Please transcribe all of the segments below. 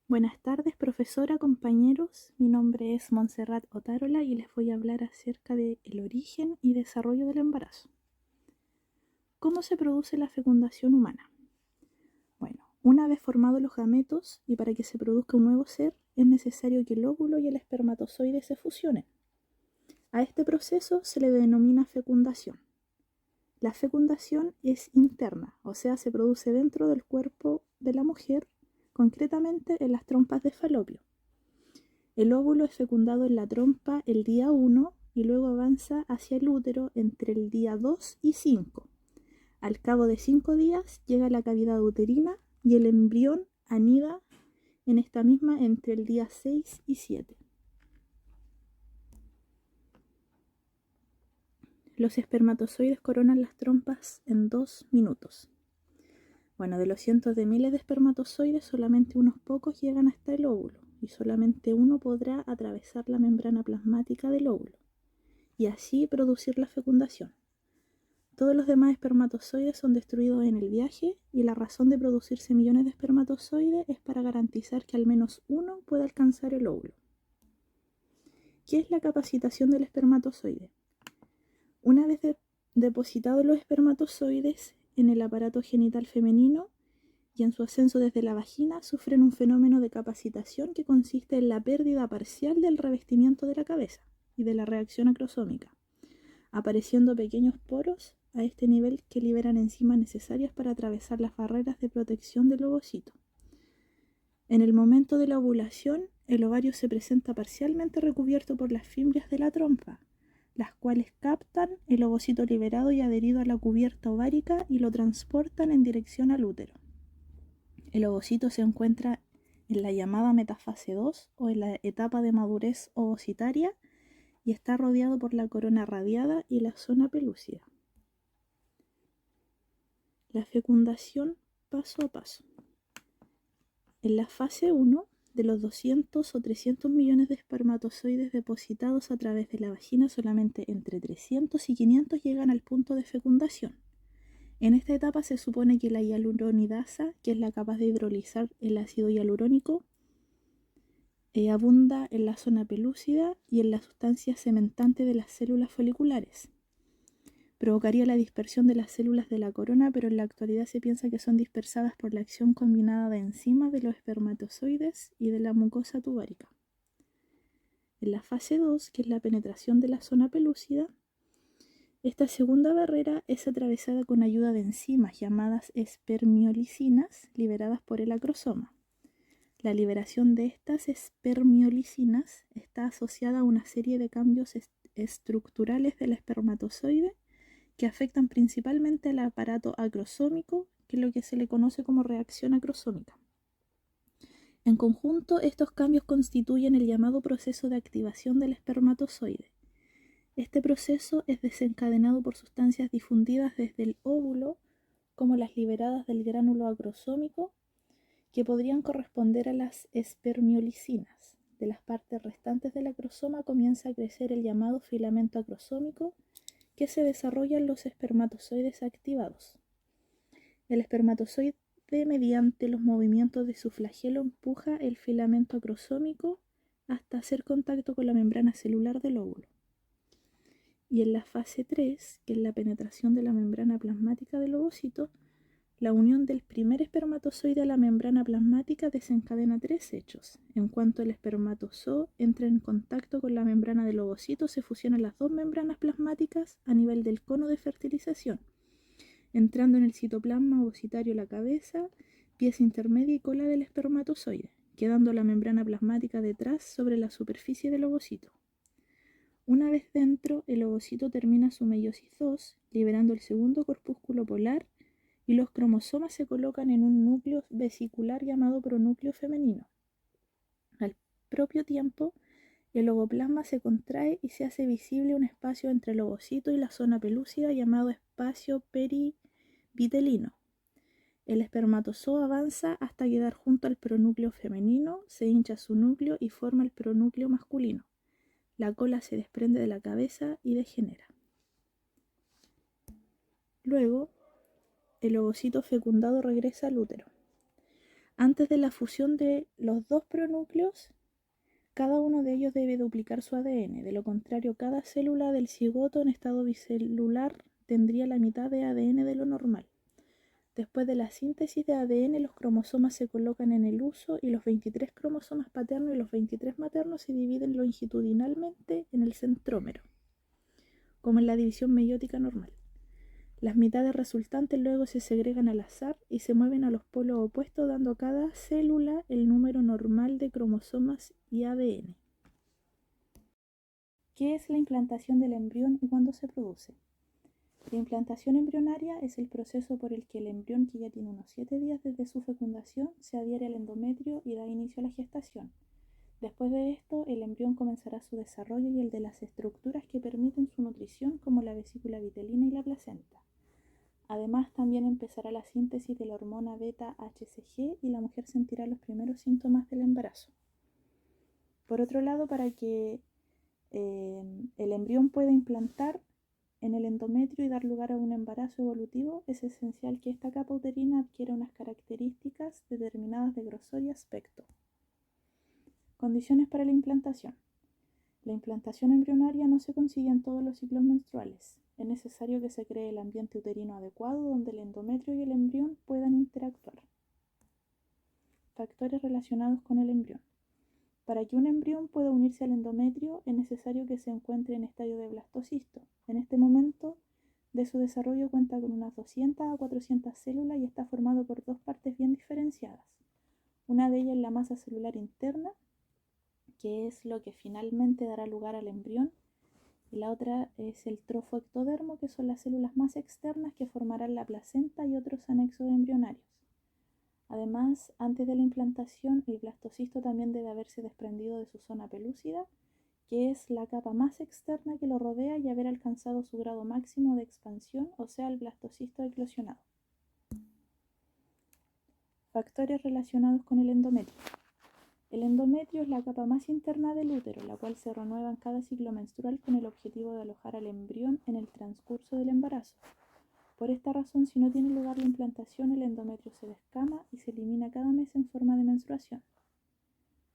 Buenas tardes, profesora, compañeros. Mi nombre es Montserrat Otárola y les voy a hablar acerca del origen y desarrollo del embarazo. ¿Cómo se produce la fecundación humana? Bueno, una vez formados los gametos y para que se produzca un nuevo ser, es necesario que el óvulo y el espermatozoide se fusionen. A este proceso se le denomina fecundación. La fecundación es interna, o sea, se produce dentro del cuerpo de la mujer, concretamente en las trompas de falopio. El óvulo es fecundado en la trompa el día 1 y luego avanza hacia el útero entre el día 2 y 5. Al cabo de 5 días llega a la cavidad uterina y el embrión anida en esta misma entre el día 6 y 7. Los espermatozoides coronan las trompas en 2 minutos. Bueno, de los cientos de miles de espermatozoides, solamente unos pocos llegan hasta el óvulo y solamente uno podrá atravesar la membrana plasmática del óvulo y así producir la fecundación. Todos los demás espermatozoides son destruidos en el viaje y la razón de producirse millones de espermatozoides es para garantizar que al menos uno pueda alcanzar el óvulo. ¿Qué es la capacitación del espermatozoide? Una vez depositados los espermatozoides en el aparato genital femenino y en su ascenso desde la vagina, sufren un fenómeno de capacitación que consiste en la pérdida parcial del revestimiento de la cabeza y de la reacción acrosómica, apareciendo pequeños poros a este nivel que liberan enzimas necesarias para atravesar las barreras de protección del ovocito. En el momento de la ovulación, el ovario se presenta parcialmente recubierto por las fimbrias de la trompa, las cuales captan el ovocito liberado y adherido a la cubierta ovárica y lo transportan en dirección al útero. El ovocito se encuentra en la llamada metafase 2 o en la etapa de madurez ovocitaria y está rodeado por la corona radiada y la zona pelúcida. La fecundación paso a paso. En la fase 1, de los 200 o 300 millones de espermatozoides depositados a través de la vagina, solamente entre 300 y 500 llegan al punto de fecundación. En esta etapa se supone que la hialuronidasa, que es la capaz de hidrolizar el ácido hialurónico, abunda en la zona pelúcida y en la sustancia cementante de las células foliculares. Provocaría la dispersión de las células de la corona, pero en la actualidad se piensa que son dispersadas por la acción combinada de enzimas de los espermatozoides y de la mucosa tubárica. En la fase 2, que es la penetración de la zona pelúcida, esta segunda barrera es atravesada con ayuda de enzimas llamadas espermiolicinas liberadas por el acrosoma. La liberación de estas espermiolicinas está asociada a una serie de cambios estructurales del espermatozoide que afectan principalmente al aparato acrosómico, que es lo que se le conoce como reacción acrosómica. En conjunto, estos cambios constituyen el llamado proceso de activación del espermatozoide. Este proceso es desencadenado por sustancias difundidas desde el óvulo, como las liberadas del gránulo acrosómico, que podrían corresponder a las espermiolicinas. De las partes restantes del acrosoma comienza a crecer el llamado filamento acrosómico, que se desarrolla en los espermatozoides activados. El espermatozoide, mediante los movimientos de su flagelo, empuja el filamento acrosómico hasta hacer contacto con la membrana celular del óvulo. Y en la fase 3, que es la penetración de la membrana plasmática del ovocito, la unión del primer espermatozoide a la membrana plasmática desencadena 3 hechos. En cuanto el espermatozoo entra en contacto con la membrana del ovocito, se fusionan las dos membranas plasmáticas a nivel del cono de fertilización, entrando en el citoplasma ovocitario la cabeza, pieza intermedia y cola del espermatozoide, quedando la membrana plasmática detrás sobre la superficie del ovocito. Una vez dentro, el ovocito termina su meiosis 2, liberando el segundo corpúsculo polar, y los cromosomas se colocan en un núcleo vesicular llamado pronúcleo femenino. Al propio tiempo, el ovoplasma se contrae y se hace visible un espacio entre el ovocito y la zona pelúcida llamado espacio perivitelino. El espermatozoo avanza hasta quedar junto al pronúcleo femenino, se hincha su núcleo y forma el pronúcleo masculino. La cola se desprende de la cabeza y degenera. Luego, el ovocito fecundado regresa al útero. Antes de la fusión de los dos pronúcleos, cada uno de ellos debe duplicar su ADN. De lo contrario, cada célula del cigoto en estado bicelular tendría la mitad de ADN de lo normal. Después de la síntesis de ADN, los cromosomas se colocan en el uso y los 23 cromosomas paternos y los 23 maternos se dividen longitudinalmente en el centrómero, como en la división meiótica normal. Las mitades resultantes luego se segregan al azar y se mueven a los polos opuestos, dando a cada célula el número normal de cromosomas y ADN. ¿Qué es la implantación del embrión y cuándo se produce? La implantación embrionaria es el proceso por el que el embrión, que ya tiene unos 7 días desde su fecundación, se adhiere al endometrio y da inicio a la gestación. Después de esto, el embrión comenzará su desarrollo y el de las estructuras que permiten su nutrición, como la vesícula vitelina y la placenta. Además, también empezará la síntesis de la hormona beta-HCG y la mujer sentirá los primeros síntomas del embarazo. Por otro lado, para que el embrión pueda implantar en el endometrio y dar lugar a un embarazo evolutivo, es esencial que esta capa uterina adquiera unas características determinadas de grosor y aspecto. Condiciones para la implantación. La implantación embrionaria no se consigue en todos los ciclos menstruales. Es necesario que se cree el ambiente uterino adecuado donde el endometrio y el embrión puedan interactuar. Factores relacionados con el embrión. Para que un embrión pueda unirse al endometrio es necesario que se encuentre en estadio de blastocisto. En este momento de su desarrollo cuenta con unas 200 a 400 células y está formado por dos partes bien diferenciadas. Una de ellas es la masa celular interna, que es lo que finalmente dará lugar al embrión, y la otra es el trofoectodermo, que son las células más externas que formarán la placenta y otros anexos embrionarios. Además, antes de la implantación, el blastocisto también debe haberse desprendido de su zona pelúcida, que es la capa más externa que lo rodea, y haber alcanzado su grado máximo de expansión, o sea, el blastocisto eclosionado. Factores relacionados con el endometrio. El endometrio es la capa más interna del útero, la cual se renueva en cada ciclo menstrual con el objetivo de alojar al embrión en el transcurso del embarazo. Por esta razón, si no tiene lugar la implantación, el endometrio se descama y se elimina cada mes en forma de menstruación.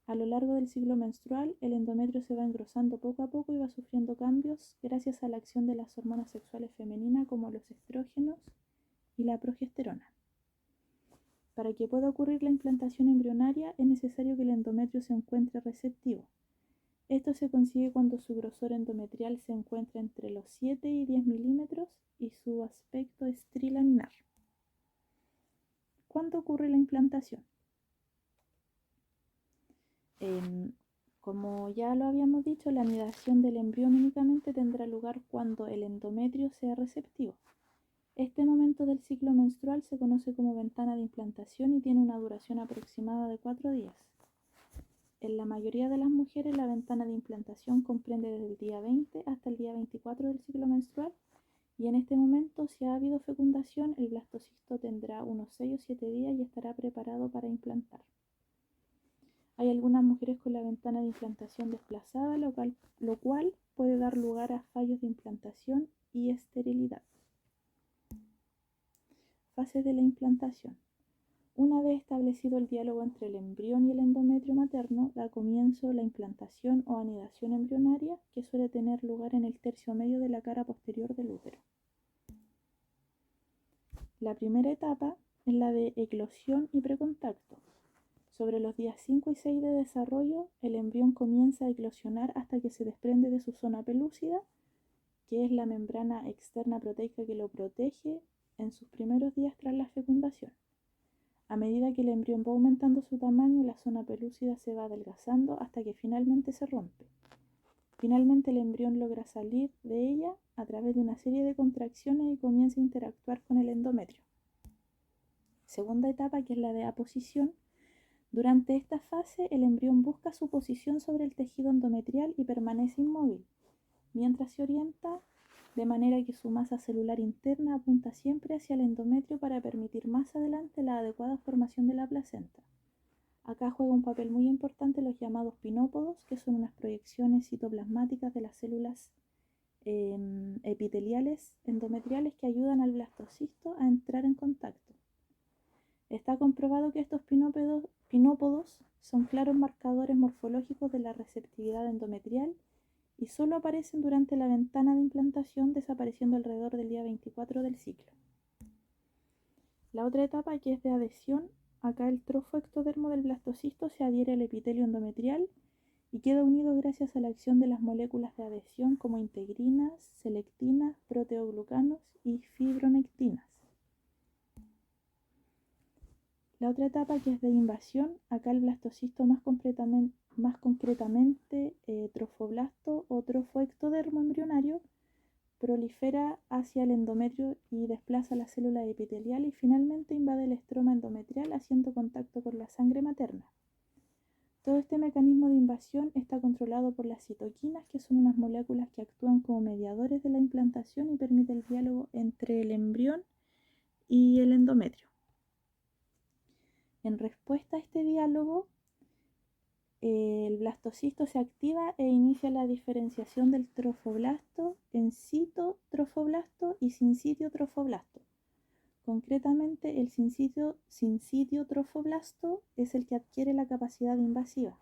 A lo largo del ciclo menstrual, el endometrio se va engrosando poco a poco y va sufriendo cambios gracias a la acción de las hormonas sexuales femeninas como los estrógenos y la progesterona. Para que pueda ocurrir la implantación embrionaria, es necesario que el endometrio se encuentre receptivo. Esto se consigue cuando su grosor endometrial se encuentra entre los 7 y 10 milímetros y su aspecto es trilaminar. ¿Cuándo ocurre la implantación? Como ya lo habíamos dicho, la anidación del embrión únicamente tendrá lugar cuando el endometrio sea receptivo. Este momento del ciclo menstrual se conoce como ventana de implantación y tiene una duración aproximada de 4 días. En la mayoría de las mujeres, la ventana de implantación comprende desde el día 20 hasta el día 24 del ciclo menstrual, y en este momento, si ha habido fecundación, el blastocisto tendrá unos 6 o 7 días y estará preparado para implantar. Hay algunas mujeres con la ventana de implantación desplazada, lo cual puede dar lugar a fallos de implantación y esterilidad. Fases de la implantación. Una vez establecido el diálogo entre el embrión y el endometrio materno, da comienzo la implantación o anidación embrionaria, que suele tener lugar en el tercio medio de la cara posterior del útero. La primera etapa es la de eclosión y precontacto. Sobre los días 5 y 6 de desarrollo, el embrión comienza a eclosionar hasta que se desprende de su zona pelúcida, que es la membrana externa proteica que lo protege en sus primeros días tras la fecundación. A medida que el embrión va aumentando su tamaño, la zona pelúcida se va adelgazando hasta que finalmente se rompe. Finalmente, el embrión logra salir de ella a través de una serie de contracciones y comienza a interactuar con el endometrio. Segunda etapa, que es la de aposición. Durante esta fase, el embrión busca su posición sobre el tejido endometrial y permanece inmóvil, mientras se orienta de manera que su masa celular interna apunta siempre hacia el endometrio para permitir más adelante la adecuada formación de la placenta. Acá juega un papel muy importante los llamados pinópodos, que son unas proyecciones citoplasmáticas de las células epiteliales endometriales que ayudan al blastocisto a entrar en contacto. Está comprobado que estos pinópodos son claros marcadores morfológicos de la receptividad endometrial y solo aparecen durante la ventana de implantación, desapareciendo alrededor del día 24 del ciclo. La otra etapa, que es de adhesión, acá el trofo ectodermo del blastocisto se adhiere al epitelio endometrial y queda unido gracias a la acción de las moléculas de adhesión como integrinas, selectinas, proteoglucanos y fibronectinas. La otra etapa, que es de invasión, acá el blastocisto, más concretamente trofoblasto o trofoectodermo embrionario, prolifera hacia el endometrio y desplaza la célula epitelial y finalmente invade el estroma endometrial haciendo contacto con la sangre materna. Todo este mecanismo de invasión está controlado por las citoquinas, que son unas moléculas que actúan como mediadores de la implantación y permiten el diálogo entre el embrión y el endometrio. En respuesta a este diálogo, el blastocisto se activa e inicia la diferenciación del trofoblasto en citotrofoblasto y sincitiotrofoblasto. Concretamente, el sincitiotrofoblasto es el que adquiere la capacidad invasiva.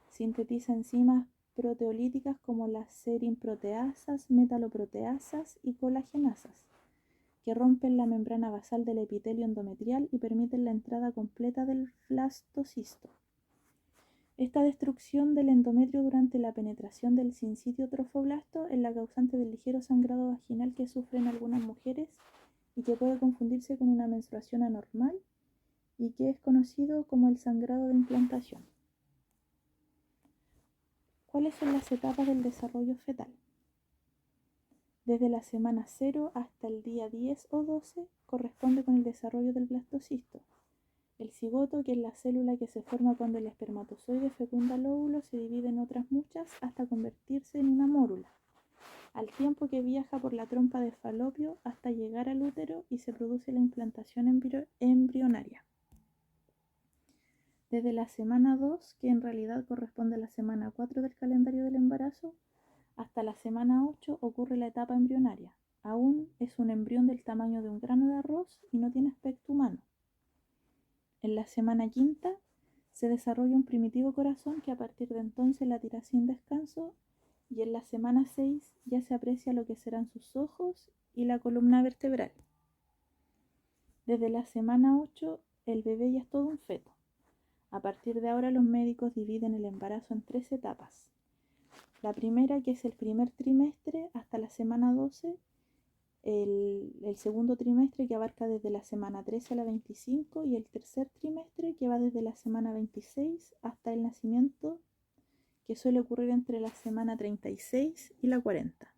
Sintetiza enzimas proteolíticas como las serinproteasas, metaloproteasas y colagenasas, que rompen la membrana basal del epitelio endometrial y permiten la entrada completa del blastocisto. Esta destrucción del endometrio durante la penetración del sincitiotrofoblasto es la causante del ligero sangrado vaginal que sufren algunas mujeres y que puede confundirse con una menstruación anormal y que es conocido como el sangrado de implantación. ¿Cuáles son las etapas del desarrollo fetal? Desde la semana 0 hasta el día 10 o 12 corresponde con el desarrollo del blastocisto. El cigoto, que es la célula que se forma cuando el espermatozoide fecunda el óvulo, se divide en otras muchas hasta convertirse en una mórula, al tiempo que viaja por la trompa de Falopio hasta llegar al útero y se produce la implantación embrionaria. Desde la semana 2, que en realidad corresponde a la semana 4 del calendario del embarazo, hasta la semana 8 ocurre la etapa embrionaria. Aún es un embrión del tamaño de un grano de arroz y no tiene aspecto humano. En la semana 5 se desarrolla un primitivo corazón que a partir de entonces latirá sin descanso, y en la semana 6 ya se aprecia lo que serán sus ojos y la columna vertebral. Desde la semana 8 el bebé ya es todo un feto. A partir de ahora los médicos dividen el embarazo en 3 etapas. La primera, que es el primer trimestre hasta la semana 12, el segundo trimestre, que abarca desde la semana 13 a la 25, y el tercer trimestre, que va desde la semana 26 hasta el nacimiento, que suele ocurrir entre la semana 36 y la 40.